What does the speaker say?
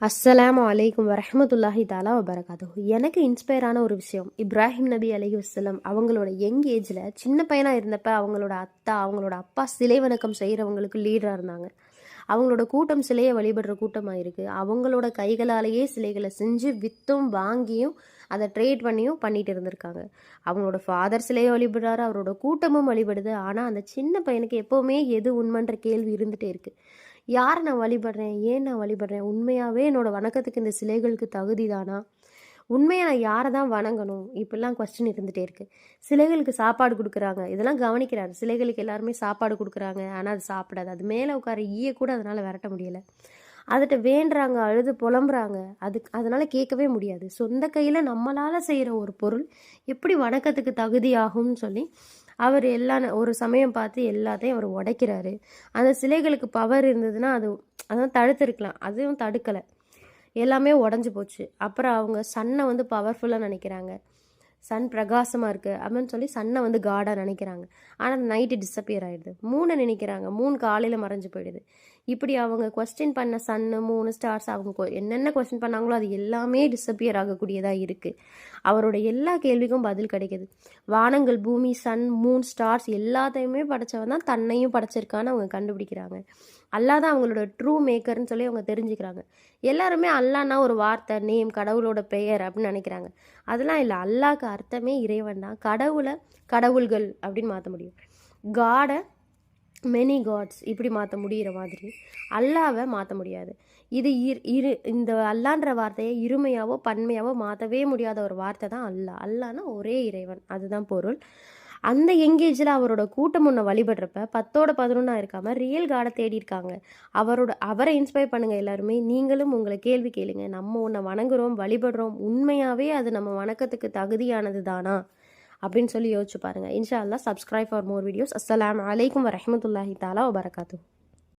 அஸ்ஸலாமு அலைக்கும் வரஹ்மத்துல்லாஹி தாலா வபரகாத்துஹு. எனக்கு இன்ஸ்பயரான ஒரு விஷயம், இப்ராஹிம் நபி அலைஹி வஸல்லம் அவங்களோட யங் ஏஜில் சின்ன பையனாக இருந்தப்ப அவங்களோட அவங்களோட அப்பா சிலை வணக்கம் செய்கிறவங்களுக்கு லீடராக இருந்தாங்க. அவங்களோட கூட்டம் சிலையை வழிபடுற கூட்டமாக இருக்குது. அவங்களோட கைகளாலேயே சிலைகளை செஞ்சு விற்றும் வாங்கியும் அதை ட்ரேட் பண்ணியும் பண்ணிட்டு இருந்திருக்காங்க. அவங்களோட ஃபாதர் சிலையை வழிபடுறாரு, அவரோட கூட்டமும் வழிபடுது. ஆனால் அந்த சின்ன பையனுக்கு எப்போவுமே எது உண்மைன்ற கேள்வி இருந்துகிட்டே இருக்குது. யாரை நான் வழிபடுறேன், ஏன் நான் வழிபடுறேன், உண்மையாகவே என்னோட வணக்கத்துக்கு இந்த சிலைகளுக்கு தகுதி தானா, உண்மையாக நான் யாரை தான் வணங்கணும், இப்படிலாம் கொஸ்டின் இருந்துகிட்டே இருக்குது. சிலைகளுக்கு சாப்பாடு கொடுக்குறாங்க, இதெல்லாம் கவனிக்கிறாரு. சிலைகளுக்கு எல்லாருமே சாப்பாடு கொடுக்குறாங்க, ஆனால் அது சாப்பிடாது. அது மேலே உட்கார ஈய கூட அதனால் விரட்ட முடியலை. அதுகிட்ட வேண்டுறாங்க, அழுது புலம்புறாங்க, அதனால் கேட்கவே முடியாது. சொந்த கையில் நம்மளால் செய்கிற ஒரு பொருள் எப்படி வணக்கத்துக்கு தகுதியாகும்னு சொல்லி அவர் ஒரு சமயம் பார்த்து எல்லாத்தையும் அவர் உடைக்கிறாரு. அந்த சிலைகளுக்கு பவர் இருந்ததுன்னா அதான் தடுத்துருக்கலாம், அதுவும் தடுக்கலை, எல்லாமே உடஞ்சி போச்சு. அப்புறம் அவங்க சன்னை பவர்ஃபுல்லாக நினைக்கிறாங்க, சன் பிரகாசமாக இருக்குது அப்படின்னு சொல்லி சன்னை காடாக நினைக்கிறாங்க. ஆனால் நைட்டு டிஸப்பியர் ஆகிடுது. மூணை நினைக்கிறாங்க, மூணு காலையில் மறைஞ்சு போயிடுது. இப்படி அவங்க கொஸ்டின் பண்ண சன்னு, மூணு ஸ்டார்ஸ், அவங்க என்னென்ன கொஸ்டின் பண்ணாங்களோ அது எல்லாமே டிஸப்பியர் ஆகக்கூடியதாக இருக்குது. அவரோட எல்லா கேள்விக்கும் பதில் கிடைக்கிது. வானங்கள், பூமி, சன், மூன், ஸ்டார்ஸ் எல்லாத்தையுமே படைச்சவன் தான் தன்னையும் படைச்சிருக்கான்னு அவங்க கண்டுபிடிக்கிறாங்க. அல்லாஹ் தான் அவங்களோட ட்ரூ மேக்கர்னு சொல்லி அவங்க தெரிஞ்சுக்கிறாங்க. எல்லாருமே அல்லாஹ்னா ஒரு வார்த்தை, நேம், கடவுளோட பெயர் அப்படின்னு நினைக்கிறாங்க. அதெல்லாம் இல்லை. அல்லாஹ்க்கு அர்த்தமே இறைவன் தான். கடவுளை கடவுள்கள் அப்படின்னு மாற்ற முடியும். காடை மெனி காட்ஸ் இப்படி மாற்ற முடிகிற மாதிரி அல்லாவை மாற்ற முடியாது. இது இந்த அல்லான்ற வார்த்தையை இருமையாவோ பன்மையாவோ மாற்றவே முடியாத ஒரு வார்த்தை தான் அல்லாஹ். அல்லாஹ்னா ஒரே இறைவன், அதுதான் பொருள். அந்த எங்கேஜில் அவரோட கூட்டம் ஒன்று வழிபடுறப்ப 10-11 இருக்காமல் ரியல் காடை தேடி இருக்காங்க. அவரை இன்ஸ்பயர் பண்ணுங்கள் எல்லாருமே. நீங்களும் உங்களை கேள்வி கேளுங்க, நம்ம ஒன்றை வணங்குறோம், வழிபடுறோம், உண்மையாகவே அது நம்ம வணக்கத்துக்கு தகுதியானது தானா அப்படின்னு சொல்லி யோசிச்சு பாருங்கள். இன்ஷா அல்லாஹ். Subscribe for more videos. அஸ்ஸலாமு அலைக்கும் வரஹ்மத்துல்லாஹி தஆலா வபரகாத்துஹு.